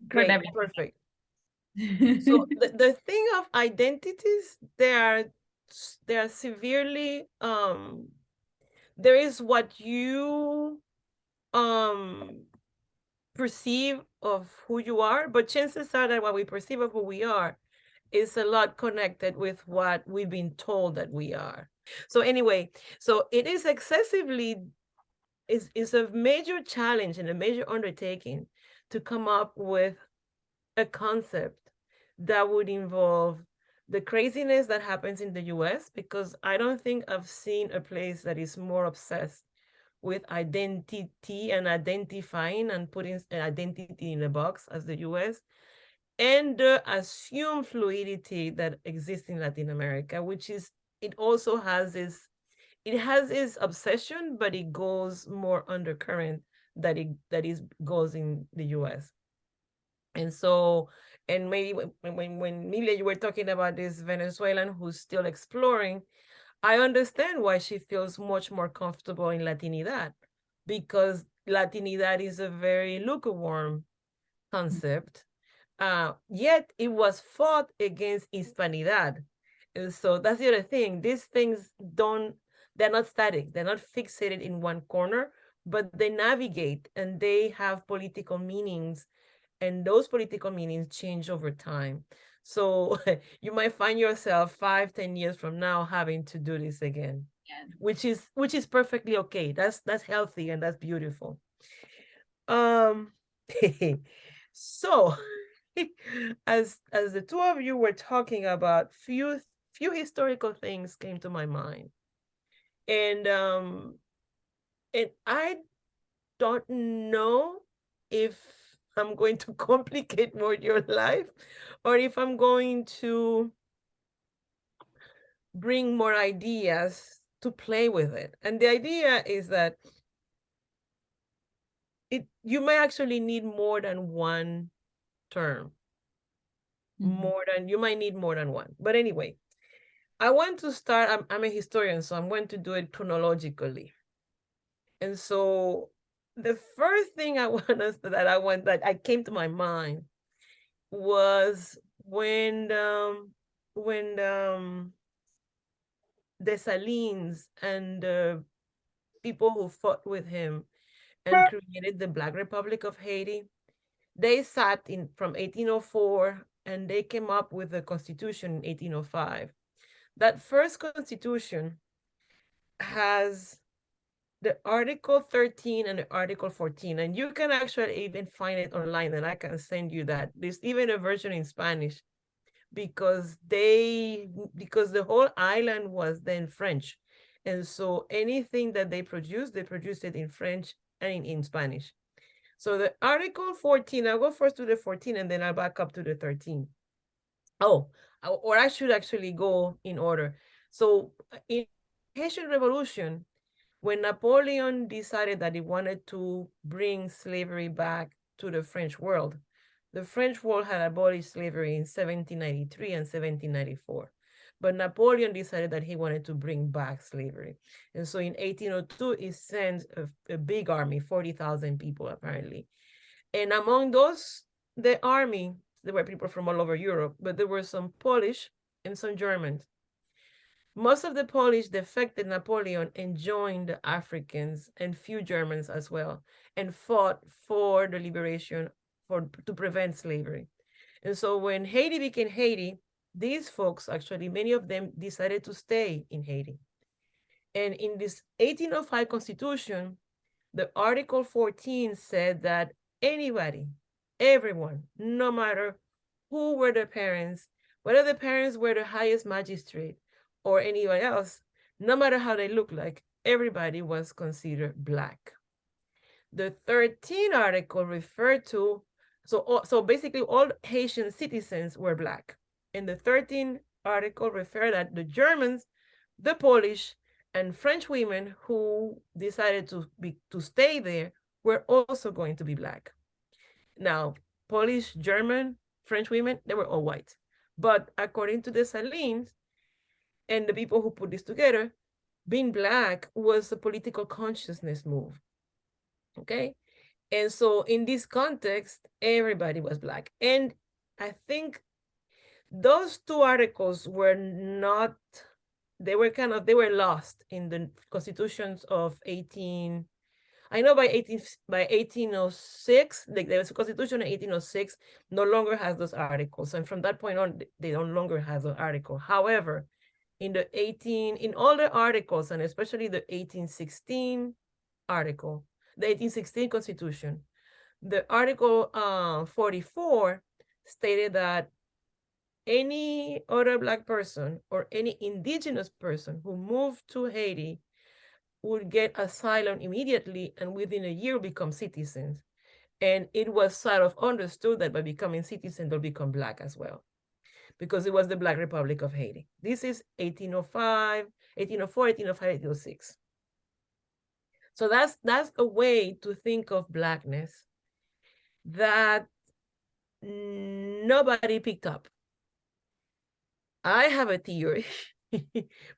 Great, perfect. So the thing of identities, they are severely there is what you um perceive of who you are, but chances are that what we perceive of who we are is a lot connected with what we've been told that we are. So anyway, so it is excessively is a major challenge and a major undertaking to come up with a concept that would involve the craziness that happens in the US, because I don't think I've seen a place that is more obsessed with identity and identifying and putting an identity in a box as the US, and the assumed fluidity that exists in Latin America, which is, it also has this, it has its obsession, but it goes more undercurrent that is goes in the US. And so, and maybe when Milia, you were talking about this Venezuelan who's still exploring, I understand why she feels much more comfortable in Latinidad, because Latinidad is a very lukewarm concept. Yet it was fought against Hispanidad. And so that's the other thing. These things they're not static. They're not fixated in one corner, but they navigate and they have political meanings, and those political meanings change over time. So you might find yourself 5, 10 years from now having to do this again, which is perfectly okay. That's healthy and that's beautiful. Um, so as the two of you were talking about, few historical things came to my mind, and I don't know if I'm going to complicate more your life or if I'm going to bring more ideas to play with it. And the idea is that you may actually need more than one term. You might need more than one. But anyway, I want to start, I'm a historian, so I'm going to do it chronologically. And so the first thing I want us that I came to my mind was when Dessalines and the people who fought with him and created the Black Republic of Haiti, they sat in from 1804 and they came up with the Constitution in 1805. That first Constitution has the Article 13 and the Article 14, and you can actually even find it online, and I can send you that. There's even a version in Spanish, because the whole island was then French. And so anything that they produced it in French and in Spanish. So the Article 14, I'll go first to the 14 and then I'll back up to the 13. Oh, or I should actually go in order. So in Haitian Revolution, when Napoleon decided that he wanted to bring slavery back to the French world, the French world had abolished slavery in 1793 and 1794. But Napoleon decided that he wanted to bring back slavery. And so in 1802, he sent a big army, 40,000 people apparently. And among those, the army, there were people from all over Europe, but there were some Polish and some Germans. Most of the Polish defected Napoleon and joined the Africans and few Germans as well, and fought for the liberation to prevent slavery. And so when Haiti became Haiti, these folks actually, many of them decided to stay in Haiti. And in this 1805 Constitution, the Article 14 said that anybody, everyone, no matter who were the parents, whether the parents were the highest magistrate or anyone else, no matter how they look like, everybody was considered Black. The 13th article referred to, so basically all Haitian citizens were Black. And the 13th article referred that the Germans, the Polish, and French women who decided to stay there were also going to be Black. Now, Polish, German, French women, they were all white. But according to Dessalines and the people who put this together, being Black was a political consciousness move. Okay? And so in this context, everybody was Black. And I think those two articles were not, they were lost in the constitutions of 18, I know by 1806, like there was a constitution in 1806, no longer has those articles. And from that point on, they no longer have the article. However, in all the articles, and especially the 1816 article, the 1816 constitution, the article 44 stated that any other Black person or any indigenous person who moved to Haiti would get asylum immediately and within a year become citizens. And it was sort of understood that by becoming citizens, they'll become Black as well, because it was the Black Republic of Haiti. This is 1805, 1804, 1805, 1806. So that's a way to think of Blackness that nobody picked up. I have a theory,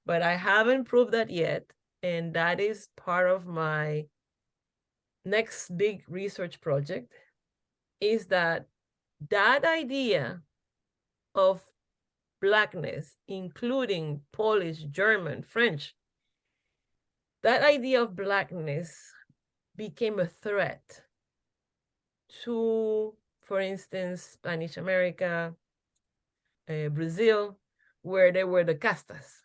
but I haven't proved that yet. And that is part of my next big research project, is that idea of Blackness, including Polish, German, French, that idea of Blackness became a threat to, for instance, Spanish America, Brazil, where there were the castas,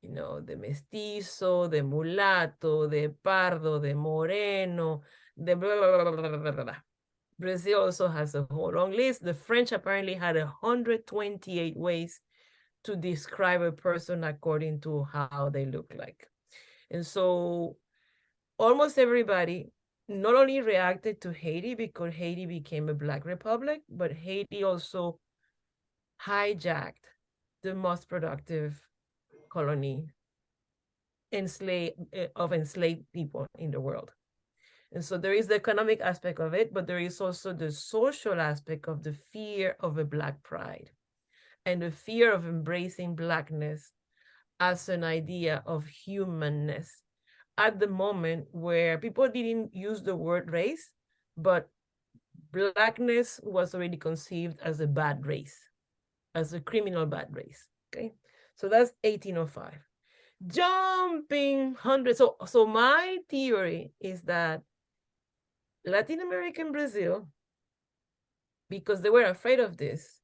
the mestizo, the mulatto, the pardo, the moreno, the blah, blah, blah, blah, blah, blah, blah. Brazil also has a whole long list. The French apparently had 128 ways to describe a person according to how they look like. And so almost everybody not only reacted to Haiti because Haiti became a Black republic, but Haiti also hijacked the most productive colony of enslaved people in the world. And so there is the economic aspect of it, but there is also the social aspect of the fear of a Black pride and the fear of embracing Blackness as an idea of humanness at the moment where people didn't use the word race, but Blackness was already conceived as a bad race, as a criminal bad race. Okay, so that's 1805. Jumping hundreds. So my theory is that Latin American Brazil, because they were afraid of this,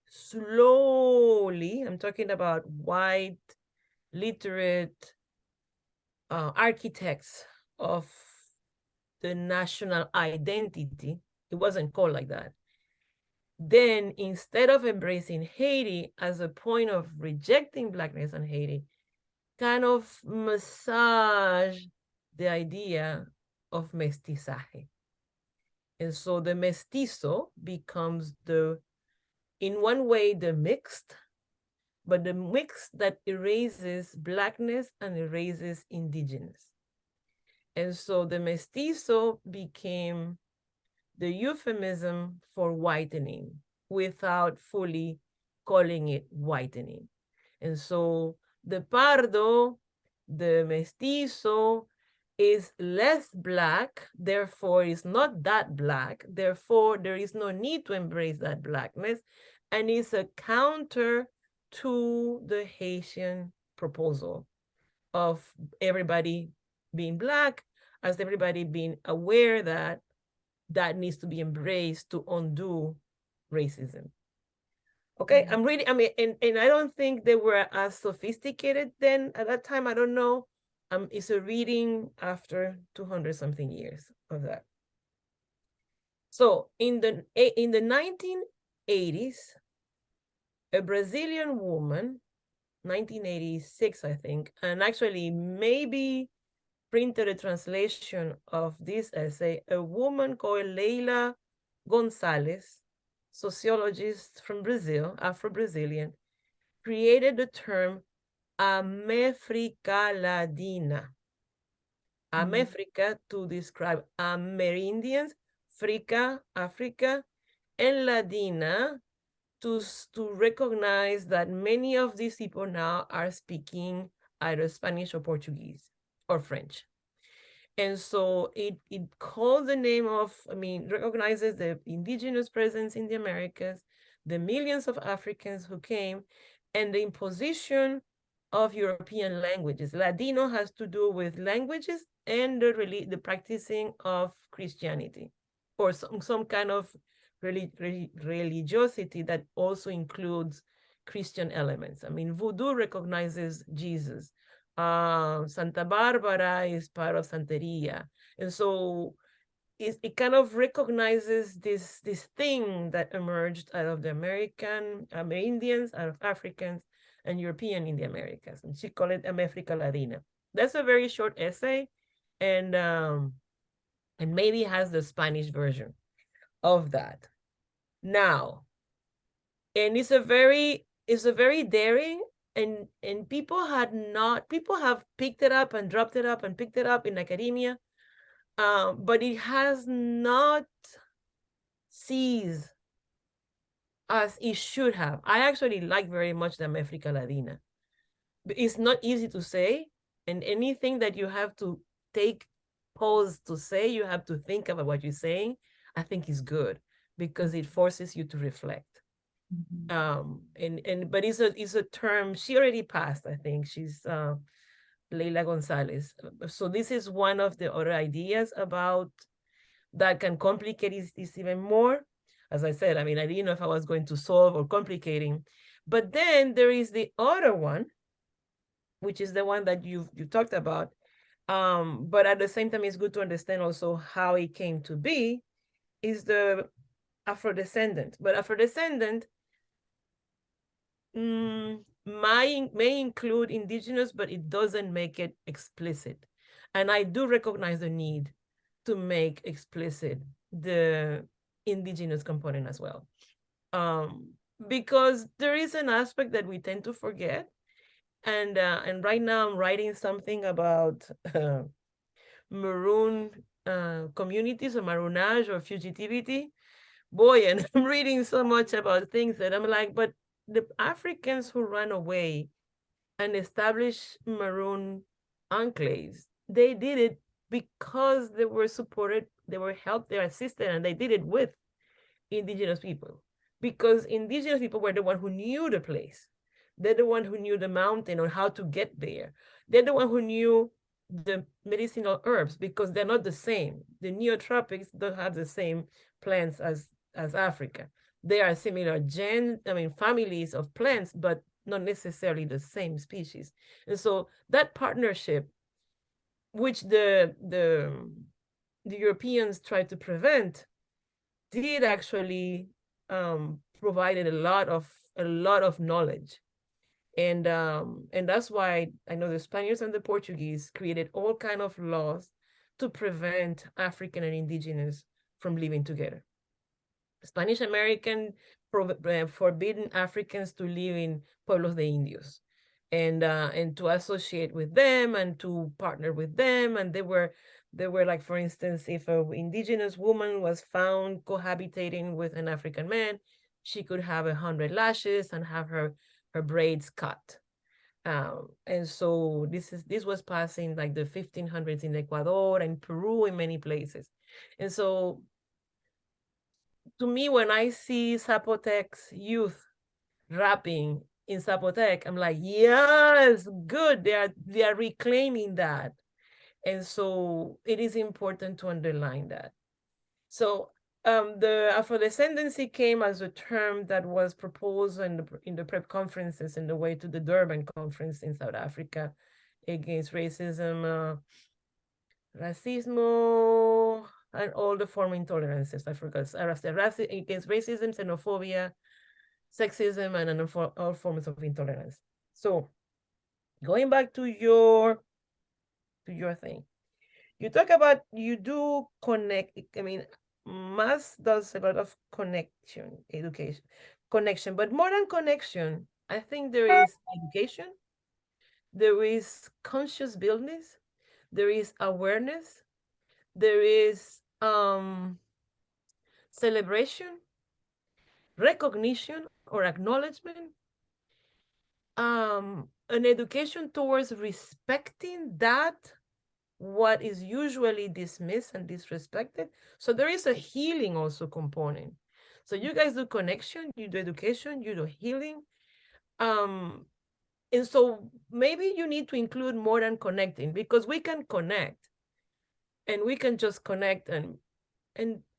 slowly, I'm talking about white, literate architects of the national identity, it wasn't called like that. Then instead of embracing Haiti as a point of rejecting Blackness in Haiti, kind of massage the idea of mestizaje. And so the mestizo becomes in one way, the mixed, but the mix that erases Blackness and erases indigenous. And so the mestizo became the euphemism for whitening without fully calling it whitening. And so the pardo, the mestizo, is less Black, therefore is not that Black, therefore there is no need to embrace that Blackness, and is a counter to the Haitian proposal of everybody being Black, as everybody being aware that that needs to be embraced to undo racism. Okay, I'm really, I mean, and I don't think they were as sophisticated then at that time. I don't know. It's a reading after 200 something years of that. So in the 1980s, a Brazilian woman, 1986, I think, and actually maybe printed a translation of this essay, a woman called Leila Gonzalez, sociologist from Brazil, Afro-Brazilian, created the term América Latina. América to describe Amerindians, Africa, and Latina to recognize that many of these people now are speaking either Spanish or Portuguese or French. And so it calls the name of, recognizes the indigenous presence in the Americas, the millions of Africans who came, and the imposition of European languages. Ladino has to do with languages and the practicing of Christianity, or some kind of religiosity that also includes Christian elements. Voodoo recognizes Jesus. Santa Barbara is part of Santeria. And so it kind of recognizes this thing that emerged out of the American Indians, out of Africans, and European in the Americas. And she called it America Latina. That's a very short essay, and maybe has the Spanish version of that. Now, and it's a very daring, and people have picked it up and dropped it up and picked it up in academia, but it has not seized as it should have. I actually like very much the Africa Latina. It's not easy to say, and anything that you have to take pause to say, you have to think about what you're saying, I think is good, because it forces you to reflect. But it's a term she already passed. I think she's Leila Gonzalez. So this is one of the other ideas about that can complicate this even more. As I said, I didn't know if I was going to solve or complicating, but then there is the other one, which is the one that you talked about. But at the same time, it's good to understand also how it came to be, is the Afrodescendant. But Afrodescendant may include indigenous, but it doesn't make it explicit. And I do recognize the need to make explicit the indigenous component as well. Because there is an aspect that we tend to forget. And right now I'm writing something about maroon communities, or maroonage, or fugitivity. Boy, and I'm reading so much about things that I'm like, but the Africans who ran away and established maroon enclaves, they did it because they were supported, they were helped, they were assisted, and they did it with indigenous people, because indigenous people were the one who knew the place. They're the one who knew the mountain or how to get there. They're the one who knew the medicinal herbs, because they're not the same. The neotropics don't have the same plants as Africa. They are similar families of plants, but not necessarily the same species. And so that partnership, which the Europeans tried to prevent, did actually provided a lot of knowledge. And that's why I know the Spaniards and the Portuguese created all kind of laws to prevent African and indigenous from living together. Spanish American forbidden Africans to live in pueblos de indios, and to associate with them and to partner with them. And they were like, for instance, if an indigenous woman was found cohabitating with an African man, she could have 100 lashes and have her braids cut. And so this was passing like the 1500s in Ecuador and Peru, in many places. And so to me, when I see Zapotec's youth rapping in Zapotec, I'm like, yes, good. They are reclaiming that. And so it is important to underline that. So the Afrodescendancy came as a term that was proposed in the prep conferences in the way to the Durban conference in South Africa against racism, racismo, and all the form intolerances. I forgot. Against racism, xenophobia, sexism, and all forms of intolerance. So going back to your thing, you talk about, you do connect. Mass does a lot of connection, but more than connection, I think there is education, there is conscious buildness, there is awareness, there is celebration, recognition or acknowledgement, an education towards respecting that what is usually dismissed and disrespected. So there is a healing also component. So you guys do connection, you do education, you do healing. Um, and so maybe you need to include more than connecting, because we can connect and we can just connect and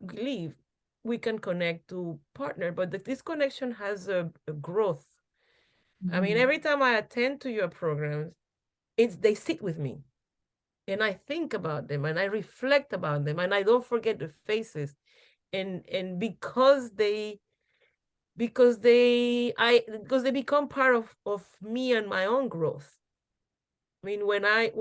leave. We can connect to partner, but this connection has a growth. I mean, Mhm. every time I attend to your programs, they sit with me, and I think about them and I reflect about them, and I don't forget the faces. And because they become part of me and my own growth. I mean, when I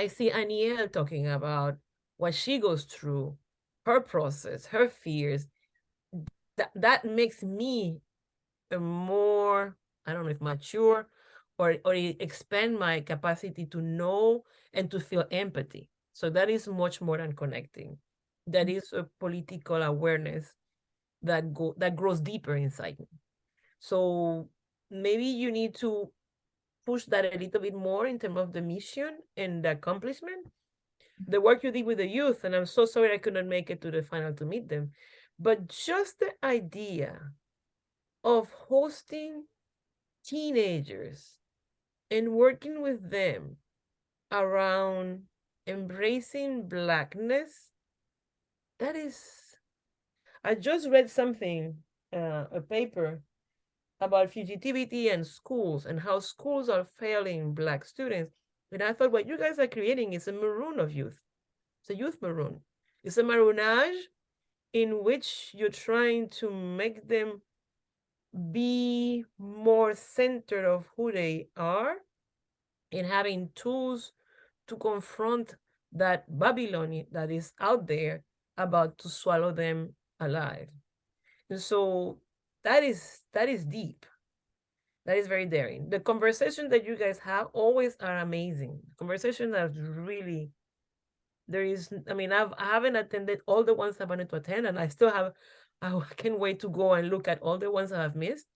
see Aniel talking about what she goes through, her process, her fears, that makes me a more, I don't know if mature, or it expand my capacity to know and to feel empathy. So that is much more than connecting. That is a political awareness that grows deeper inside me. So maybe you need to push that a little bit more in terms of the mission and the accomplishment, the work you did with the youth. And I'm so sorry I could not make it to the final to meet them, but just the idea of hosting teenagers and working with them around embracing blackness, that is, I just read something, a paper about fugitivity and schools and how schools are failing Black students. And I thought, what you guys are creating is a maroon of youth. It's a youth maroon. It's a maroonage in which you're trying to make them be more centered of who they are, and having tools to confront that Babylon that is out there about to swallow them alive. And so that is deep. That is very daring. The conversations that you guys have always are amazing. Conversations that really, there is, I mean, I haven't attended all the ones I wanted to attend, and I still have, I can't wait to go and look at all the ones I have missed,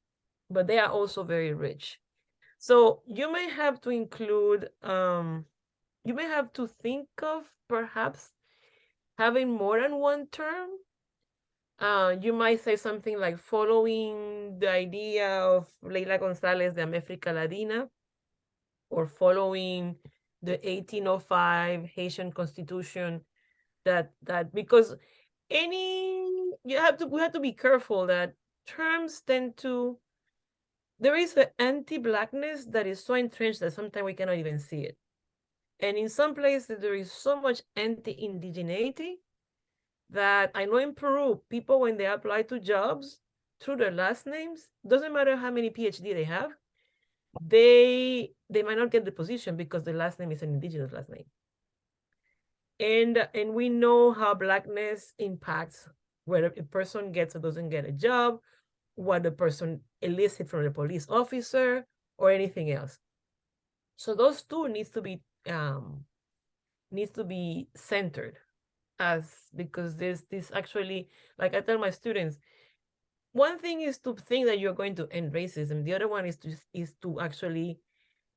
but they are also very rich. So you may have to include, you may have to think of perhaps having more than one term. You might say something like following the idea of Leila Gonzalez de América Latina, or following the 1805 Haitian Constitution. That because we have to be careful that terms tend to, there is an anti-blackness that is so entrenched that sometimes we cannot even see it. And in some places there is so much anti-indigeneity that I know in Peru, people when they apply to jobs through their last names, doesn't matter how many PhD they have, they might not get the position because the last name is an indigenous last name. And we know how blackness impacts whether a person gets or doesn't get a job, what the person elicits from the police officer, or anything else. So those two needs to be centered, as because this actually, like I tell my students, one thing is to think that you're going to end racism. The other one is to actually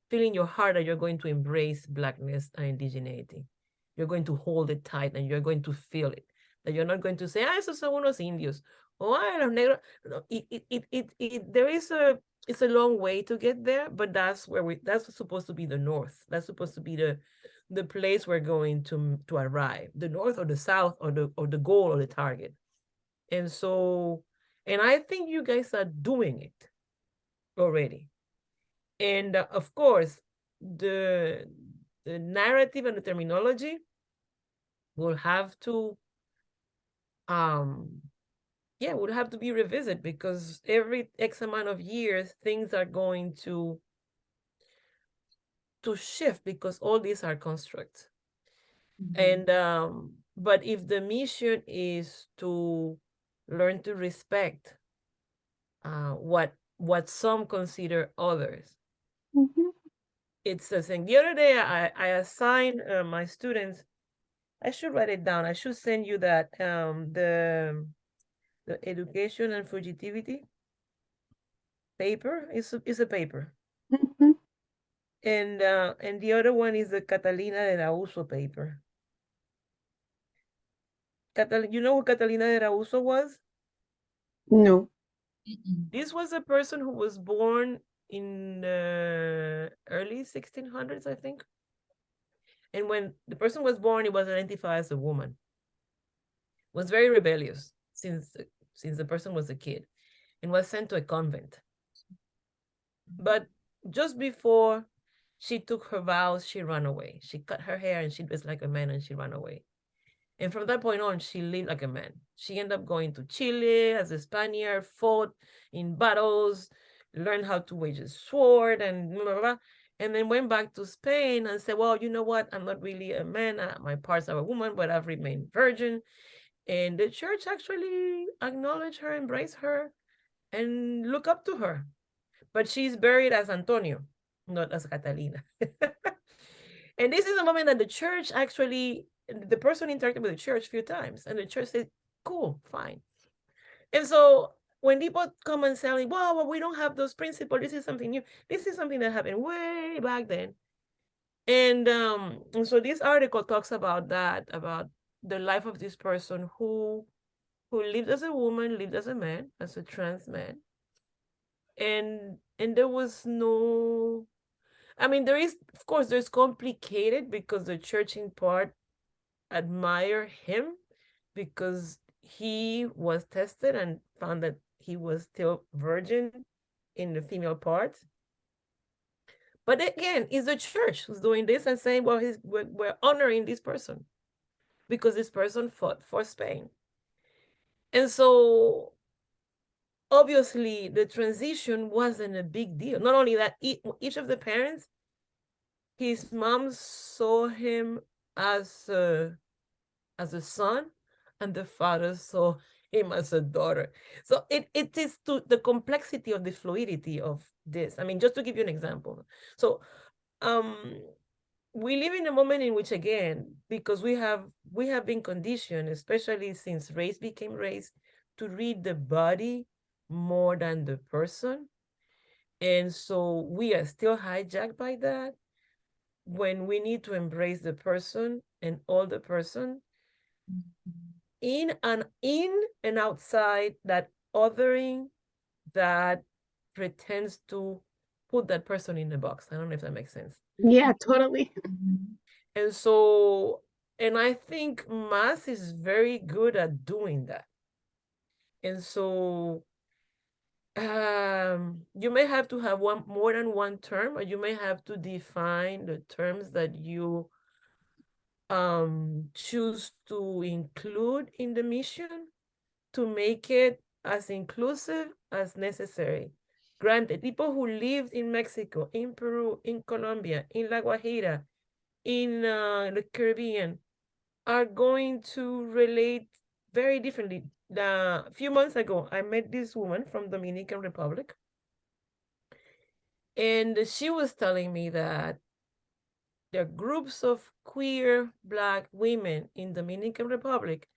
feel in your heart that you're going to embrace blackness and indigeneity. You're going to hold it tight and you're going to feel it. That you're not going to say, esos son unos indios. Oh, los negros. No, there is it's a long way to get there, but that's supposed to be the north. That's supposed to be the place we're going to arrive. The north or the south, or the goal or the target. And so, and I think you guys are doing it already. And of course, the the narrative and the terminology will have to um yeah, will have to be revisited, because every X amount of years things are going to shift, because all these are constructs. Mhm. And but if the mission is to learn to respect what some consider others, Mhm. it's the thing. The other day I assigned my students, I should write it down. I should send you that, the education and fugitivity paper is a paper. Mhm. And the other one is the Catalina de Rauso paper. You know who Catalina de Rauso was? No. This was a person who was born in the early 1600s, I think. And when the person was born, he was identified as a woman. Was very rebellious since the person was a kid, and was sent to a convent. But just before she took her vows, she ran away. She cut her hair and she dressed like a man and she ran away. And from that point on, she lived like a man. She ended up going to Chile as a Spaniard, fought in battles, learned how to wage a sword, and blah, blah, blah, and then went back to Spain and said, well, you know what? I'm not really a man. My parts are a woman, but I've remained virgin. And the church actually acknowledged her, embraced her, and look up to her. But she's buried as Antonio, not as Catalina. And this is a moment that the church actually, the person interacted with the church a few times, and the church said, cool, fine. And so when people come and say, well, we don't have those principles, this is something new. This is something that happened way back then. And so this article talks about that, about the life of this person who lived as a woman, lived as a man, as a trans man. And there was no, I mean, there is, of course, there's complicated because the church in part admire him because he was tested and found that he was still virgin in the female part. But again, it's the church who's doing this and saying, well, we're honoring this person because this person fought for Spain. And so obviously the transition wasn't a big deal. Not only that, each of the parents, his mom saw him as a son, and the father saw him as a daughter. So it is to the complexity of the fluidity of this. I mean, just to give you an example. So um we live in a moment in which, again, because we have been conditioned, especially since race became race, to read the body more than the person. And so we are still hijacked by that when we need to embrace the person and all the person in and outside that othering that pretends to put that person in a box. I don't know if that makes sense. Yeah, totally. And so, and I think mass is very good at doing that. And so you may have to have one more than one term, or you may have to define the terms that you choose to include in the mission to make it as inclusive as necessary. Granted, people who lived in Mexico, in Peru, in Colombia, in La Guajira, in the Caribbean are going to relate very differently. A few months ago, I met this woman from Dominican Republic, and she was telling me that there are groups of queer Black women in Dominican Republic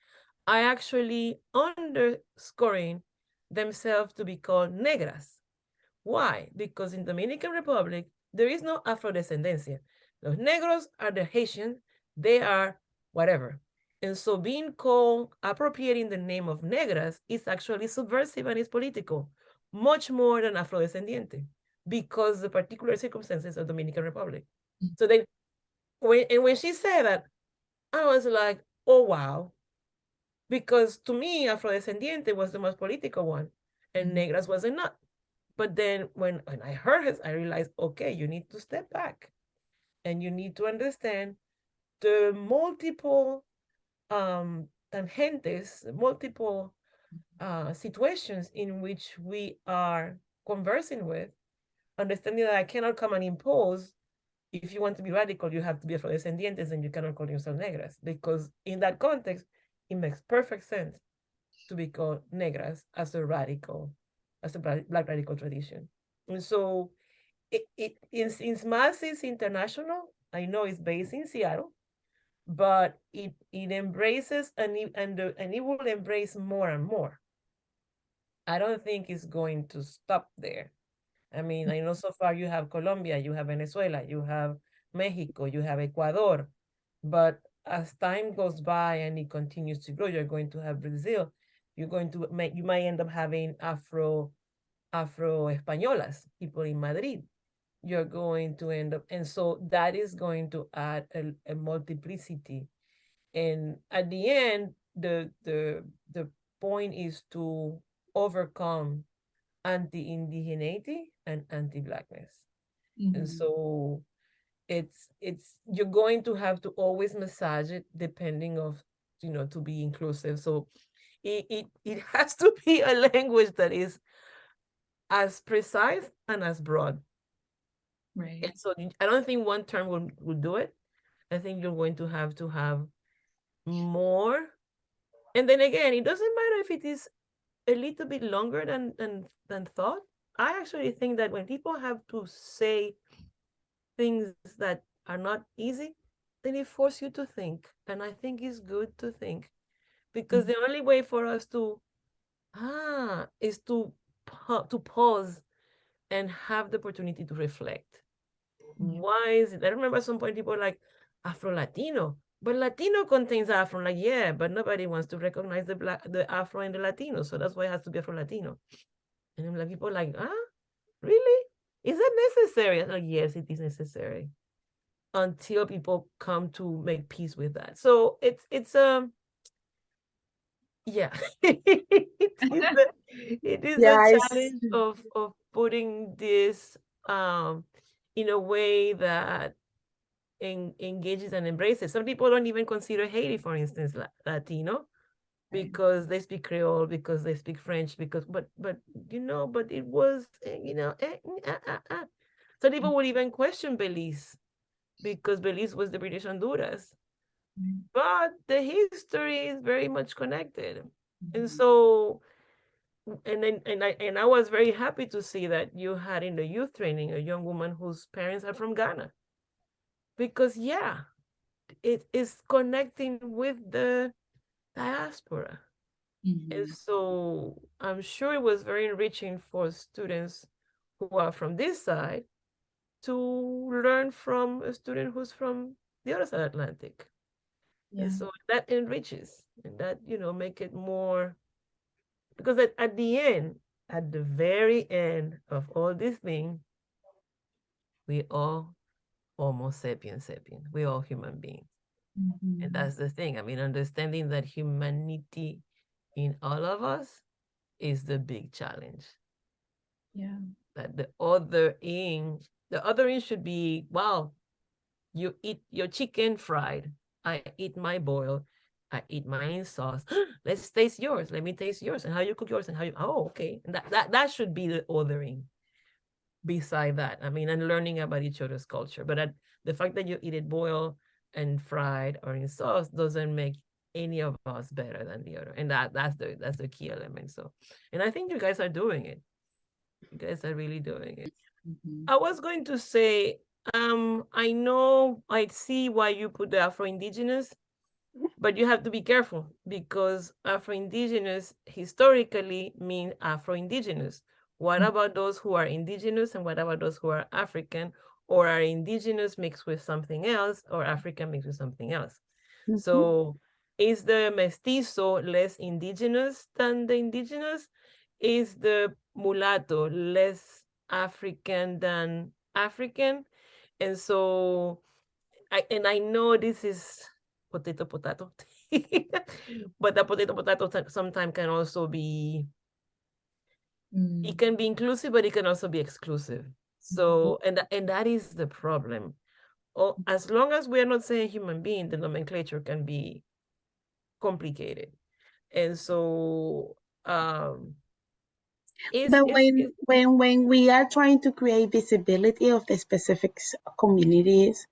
are actually underscoring themselves to be called negras. Why? Because in Dominican Republic, there is no Afrodescendencia. Los negros are the Haitians, they are whatever. And so being called, appropriating the name of negras is actually subversive and is political, much more than Afrodescendiente, because the particular circumstances of Dominican Republic. So then, when she said that, I was like, oh wow, because to me, Afrodescendiente was the most political one, and negras was not. But then when I heard it, I realized, okay, you need to step back and you need to understand the multiple tangentes, multiple situations in which we are conversing with, understanding that I cannot come and impose, if you want to be radical, you have to be afrodescendientes and you cannot call yourself negras, because in that context, it makes perfect sense to be called negras as a radical, as a Black radical tradition. And so since Mass is international, I know it's based in Seattle, but it embraces and it will embrace more and more. I don't think it's going to stop there. I mean, I know so far you have Colombia, you have Venezuela, you have Mexico, you have Ecuador, but as time goes by and it continues to grow, you're going to have Brazil. You're going to make, you might end up having Afro Españolas, people in Madrid. You're going to end up, and so that is going to add a multiplicity. And at the end, the point is to overcome anti-indigeneity and anti-blackness. And so it's you're going to have to always massage it depending of, to be inclusive. So it has to be a language that is as precise and as broad. Right. And so I don't think one term will do it. I think you're going to have more. And then again, it doesn't matter if it is a little bit longer than thought. I actually think that when people have to say things that are not easy, then it forces you to think. And I think it's good to think, because the only way for us to is to pause and have the opportunity to reflect. Why is it? I remember at some point people were like Afro Latino, but Latino contains Afro. Like, yeah, but nobody wants to recognize the Afro and the Latino, so that's why it has to be Afro Latino. And I'm like, people are like, really? Is that necessary? I'm like, yes, it is necessary, until people come to make peace with that. So it's yeah, it is a Yeah, it's challenge of putting this in a way that engages and embraces. Some people don't even consider Haiti, for instance, Latino, because they speak Creole, because they speak French, but but it was some people would even question Belize, because Belize was the British Honduras, but the history is very much connected. And so, and I was very happy to see that you had in the youth training a young woman whose parents are from Ghana, because yeah, it is connecting with the diaspora. And so I'm sure it was very enriching for students who are from this side to learn from a student who's from the other side of the Atlantic. And so that enriches, and that, make it more, because at the end, at the very end of all this thing, we all Homo sapien sapien. We all human beings. And that's the thing. I mean, understanding that humanity in all of us is the big challenge. Yeah. That the othering should be, wow, you eat your chicken fried, I eat my boiled, I eat mine in sauce. Let's taste yours. Let me taste yours, and how you cook yours, and how you. Oh, okay. And that should be the othering. Beside that, I mean, and learning about each other's culture. But the fact that you eat it boiled and fried or in sauce doesn't make any of us better than the other. And that's the key element. So, and I think you guys are doing it. You guys are really doing it. I was going to say, I know, I see why you put the Afro-Indigenous, but you have to be careful, because Afro-Indigenous historically mean Afro-Indigenous. What about those who are indigenous, and what about those who are African, or are indigenous mixed with something else, or African mixed with something else? So is the mestizo less indigenous than the indigenous? Is the mulatto less African than African? And so, I know this is potato, but the potato sometimes can also be, it can be inclusive, but it can also be exclusive. So, and that is the problem. As long as we are not saying human being, the nomenclature can be complicated. And so, But when we are trying to create visibility of the specific communities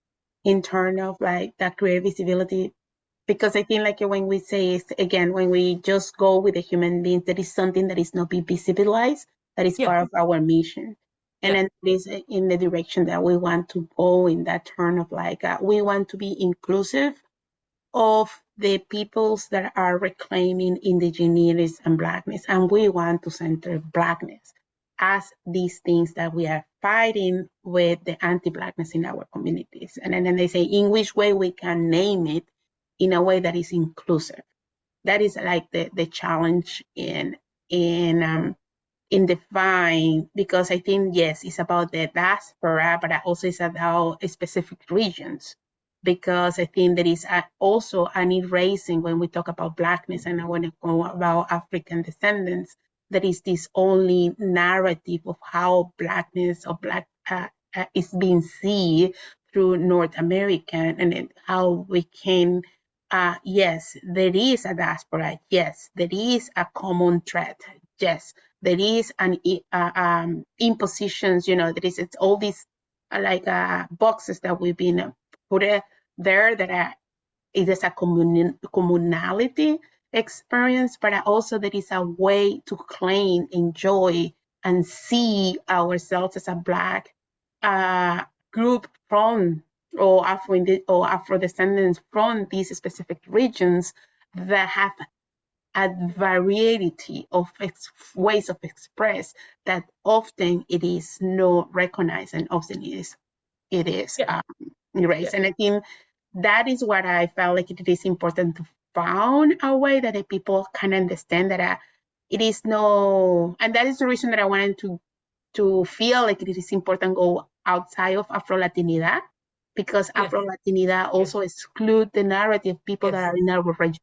in terms of like that create visibility, because I think like when we say it, again, when we just go with the human beings, that is something that is not be visibilized, that is part of our mission. And then it is in the direction that we want to go, in that turn of like, we want to be inclusive of the peoples that are reclaiming indigeneity and blackness, and we want to center blackness. as these things that we are fighting with the anti-Blackness in our communities. And then they say, in which way we can name it in a way that is inclusive. That is like the challenge in define, because I think, yes, it's about the diaspora, but also it's about specific regions. Because I think there is also an erasing when we talk about Blackness and when we talk about African descendants, there is this only narrative of how Blackness or Black is being seen through North America, and how we can, yes, there is a diaspora, yes, there is a common threat, yes, there is an impositions, there is, it's all these like boxes that we've been put there that it is a communality experience, but also there is a way to claim, enjoy, and see ourselves as a Black group from or Afro descendants from these specific regions that have a variety of ways of express that often it is not recognized and often it is Yeah. erased. Yeah. And I think that is what I felt like it is important to found a way that the people can understand that it is no, and that is the reason that I wanted to feel like it is important to go outside of Afro-Latinidad, because Yes. Afro-Latinidad also exclude the narrative people that Yes. are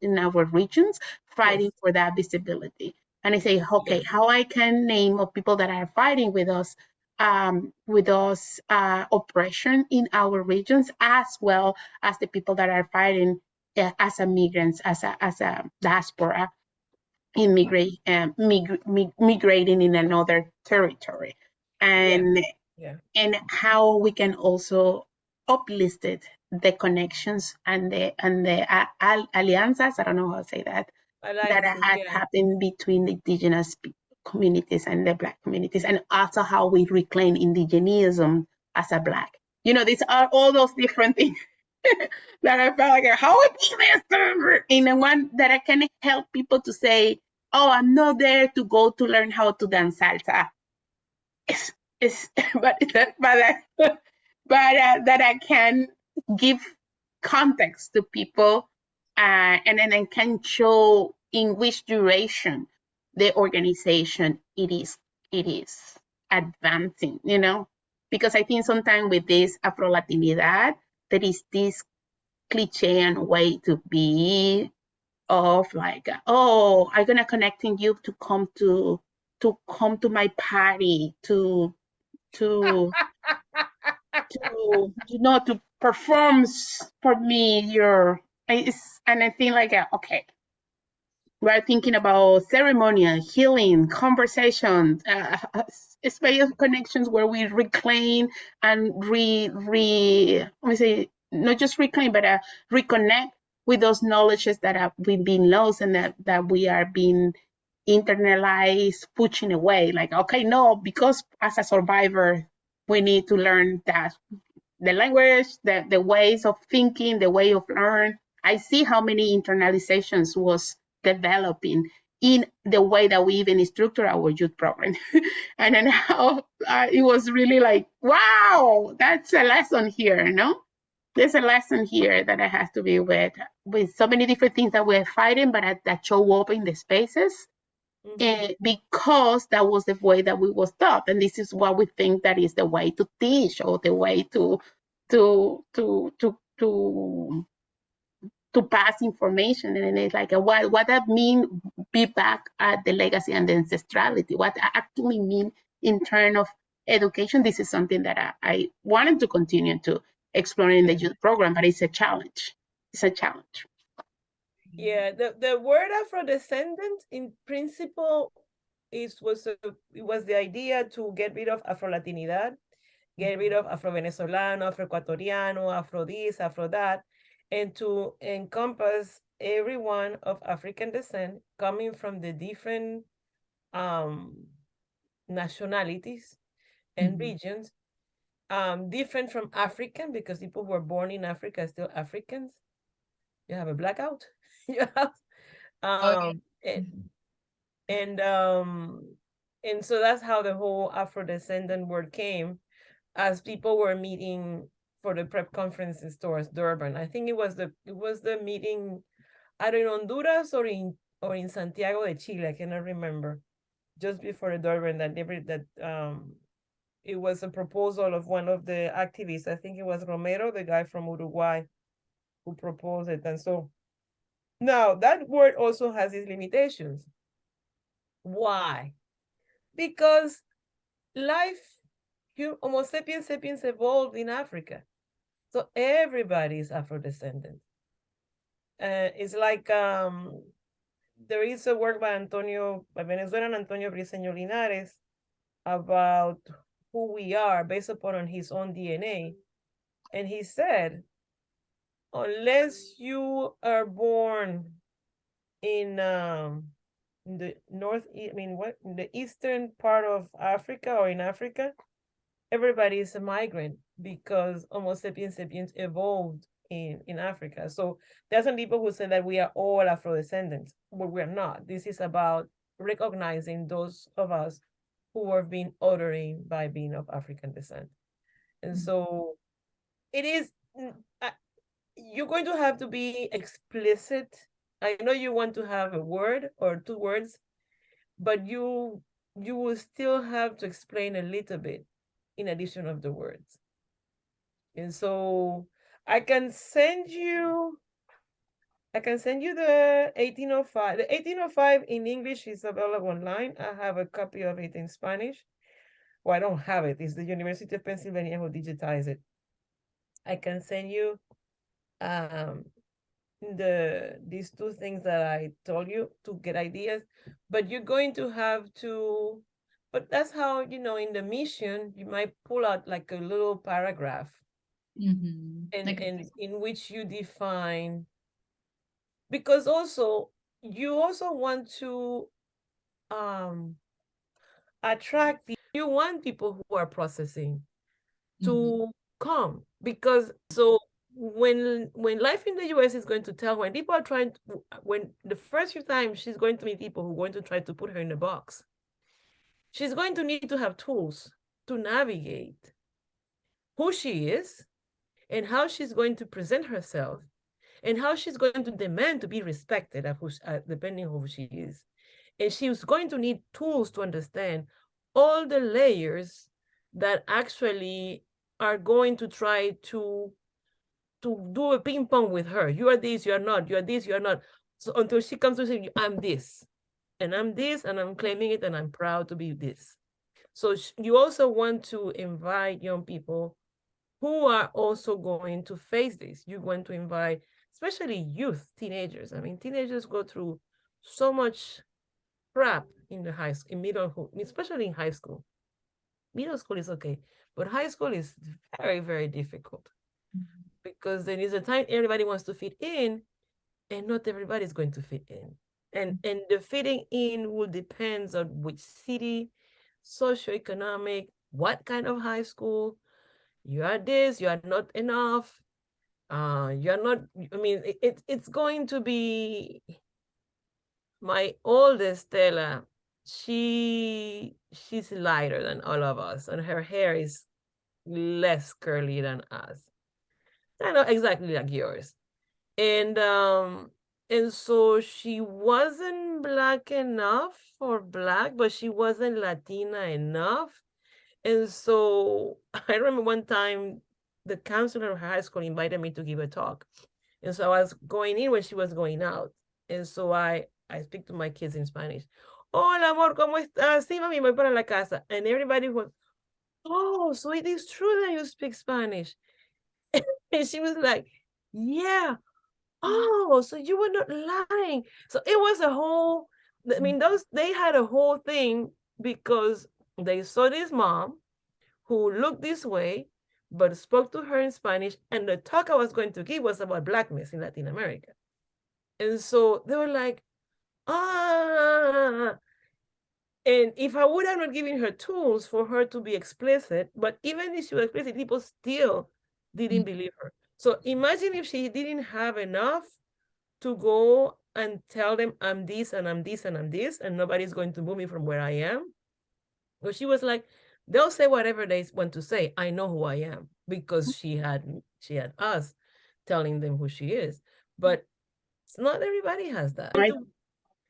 in our regions fighting Yes. for that visibility. And I say, okay, Yeah. how I can name of people that are fighting with us oppression in our regions, as well as the people that are fighting as migrants, as a diaspora, migrating in another territory, Yeah. and Yeah. and how we can also uplisted the connections and the alianzas, I don't know how to say that Alliances. had Yeah. happened between the indigenous communities and the Black communities, and also how we reclaim indigenism as a Black. These are all those different things that I felt like, how I do this in one that I can help people to say, oh, I'm not there to go to learn how to dance salsa. It's but that I can give context to people, and then I can show in which duration the organization it is advancing, because I think sometimes with this Afro Latinidad, there is this cliche and way to be of like, oh, I'm gonna connecting you to come to my party to to perform for me and I think like, okay, we're thinking about ceremonial healing conversation, space of connections where we reclaim and let me say, not just reclaim, but reconnect with those knowledges that have been lost and that we are being internalized, pushing away, like, okay, no, because as a survivor we need to learn that the language, the ways of thinking, the way of learn. I see how many internalizations was developing in the way that we even structure our youth program. And then how it was really like, wow, that's a lesson here, There's a lesson here that I have to be with so many different things that we're fighting, but that show up in the spaces, because that was the way that we was taught, and this is what we think that is the way to teach, or the way to to to to to pass information. And it's like, what that mean, be back at the legacy and the ancestrality, what actually mean in terms of education. This is something that I wanted to continue to explore in the youth program, but it's a challenge. Yeah, the word Afro-descendant in principle it was the idea to get rid of Afro-Latinidad, get rid of Afro-Venezolano, Afro-Ecuatoriano, Afro this, Afro that, and to encompass everyone of African descent coming from the different nationalities and regions, different from African, because people who were born in Africa are still Africans. You have a blackout. You have Oh, yeah. and, Mhm. and And so that's how the whole Afro-descendant word came, as people were meeting for the prep conference in stores, Durban. I think it was the meeting either in Honduras or in Santiago de Chile. I cannot remember. Just before the Durban, it was a proposal of one of the activists. I think it was Romero, the guy from Uruguay, who proposed it. And so now that word also has its limitations. Why? Because Homo sapiens sapiens evolved in Africa. So everybody is Afro-descendant. It's like there is a work by Venezuelan Antonio Briceño Linares about who we are based upon his own DNA. And he said, unless you are born in the in the eastern part of Africa or in Africa, everybody is a migrant because Homo sapiens sapiens evolved in Africa. So there's some people who say that we are all Afro-descendants, but we're not. This is about recognizing those of us who were being ordering by being of African descent. And so it is, you're going to have to be explicit. I know you want to have a word or two words, but you will still have to explain a little bit in addition of the words. And so I can send you the 1805. The 1805 in English is available online. I have a copy of it in Spanish. Well, I don't have it. It's the University of Pennsylvania who digitized it. I can send you these two things that I told you to get ideas, but you're going to have to, but that's how, in the mission, you might pull out like a little paragraph and in which you define, because also you also want to attract you want people who are processing to come, because so when life in the US is going to tell, when people are trying to, when the first few times she's going to meet people who are going to try to put her in a box, she's going to need to have tools to navigate who she is and how she's going to present herself and how she's going to demand to be respected depending on who she is. And she's going to need tools to understand all the layers that actually are going to try to do a ping pong with her. You are this, you are not, you are this, you are not. So until she comes to say, I'm this, and I'm this, and I'm claiming it, and I'm proud to be this. So you also want to invite young people who are also going to face this. You're going to invite, especially youth, teenagers. I mean, teenagers go through so much crap in the high school, in middle school, especially in high school. Middle school is okay, but high school is very, very difficult because there is a time everybody wants to fit in, and not everybody is going to fit in. And the fitting in will depend on which city, socioeconomic, what kind of high school. You are this, you are not enough. You're not, I mean, it's going to be, my oldest Stella, she's lighter than all of us, and her hair is less curly than us. I know exactly like yours. And so she wasn't black enough for black, but she wasn't Latina enough. And so I remember one time the counselor of her high school invited me to give a talk. And so I was going in when she was going out. And so I speak to my kids in Spanish. Hola, amor, ¿cómo estás? Sí, mami, voy para la casa. And everybody was, oh, so it is true that you speak Spanish. And she was like, yeah. Oh, so you were not lying. So it was a whole, I mean, they had a whole thing because they saw this mom who looked this way, but spoke to her in Spanish. And the talk I was going to give was about blackness in Latin America. And so they were like, ah. And if I would have not given her tools for her to be explicit, but even if she was explicit, people still didn't believe her. So imagine if she didn't have enough to go and tell them I'm this and I'm this and I'm this, and nobody's going to move me from where I am. Well, she was like, they'll say whatever they want to say. I know who I am, because she had us telling them who she is. But it's not everybody has that. I,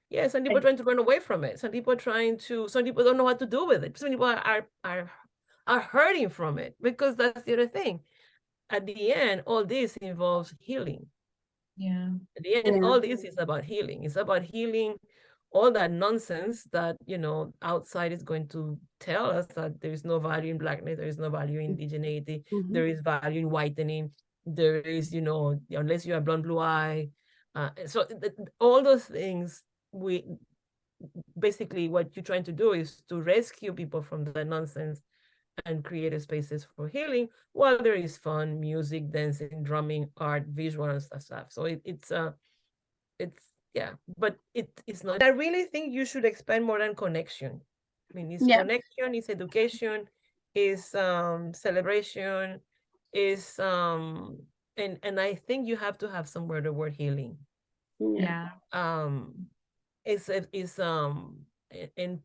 Yeah, some people are trying to run away from it. Some people don't know what to do with it. Some people are hurting from it, because that's the other thing. At the end, all this involves healing. Yeah. At the end, yeah, all this is about healing. It's about healing all that nonsense that, outside is going to tell us that there is no value in blackness, there is no value in indigeneity, mhm, there is value in whitening, there is, unless you have blonde blue eye. So all those things, we basically, what you're trying to do is to rescue people from the nonsense and create spaces for healing, while there is fun, music, dancing, drumming, art, visual, and stuff. So it's yeah, but it's not. I really think you should expand more than connection. I mean, it's yeah, connection, it's education, is celebration, is and I think you have to have somewhere the word healing. yeah, Um, is in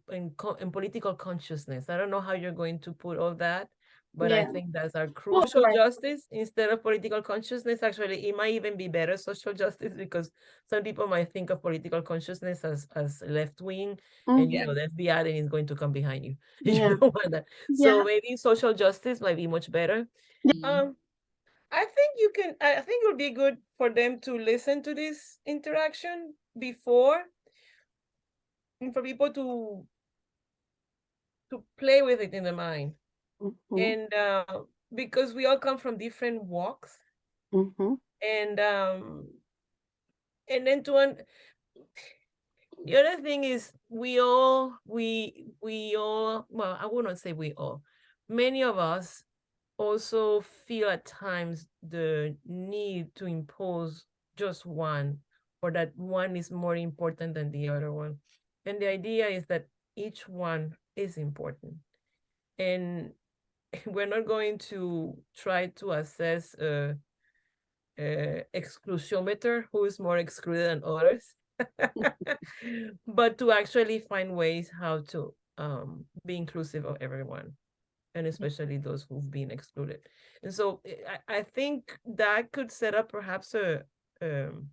political consciousness. I don't know how you're going to put all that, but I yeah. think that's our Well, crucial like, justice instead of political consciousness. Actually, it might even be better social justice, because some people might think of political consciousness as left wing, and yeah, the FBI then is going to come behind you. You yeah, don't want that. So yeah, maybe social justice might be much better. Um, I think you can. I think it would be good for them to listen to this interaction before, and for people to play with it in the mind. mhm, And because we all come from different walks, mhm, and then the other thing is, we all, well, I wouldn't say we all, many of us also feel at times the need to impose just one, or that one is more important than the other one. And the idea is that each one is important. And we're not going to try to assess a exclusiometer, who is more excluded than others, but to actually find ways how to be inclusive of everyone, and especially those who've been excluded. And so I think that could set up perhaps can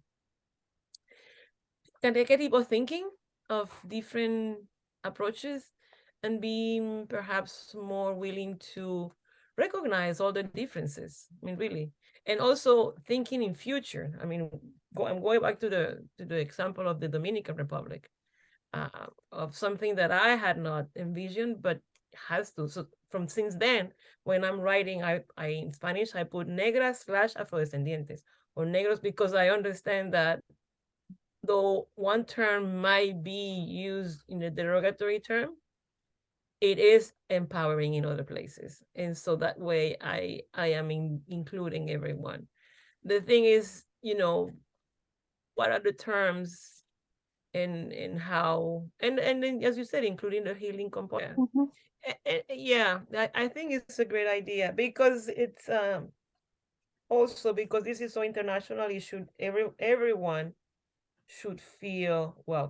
they get people thinking of different approaches, and being perhaps more willing to recognize all the differences. I mean, really. And also thinking in future. I mean, I'm going back to the example of the Dominican Republic, of something that I had not envisioned, but has to. So from since then, when I'm writing, I in Spanish, I put negras / afrodescendientes, or negros, because I understand that though one term might be used in a derogatory term, it is empowering in other places. And so that way I am including everyone. The thing is, what are the terms, and how, and then, as you said, including the healing component. mhm, Yeah, I think it's a great idea, because it's also because this is so international, everyone should feel welcome.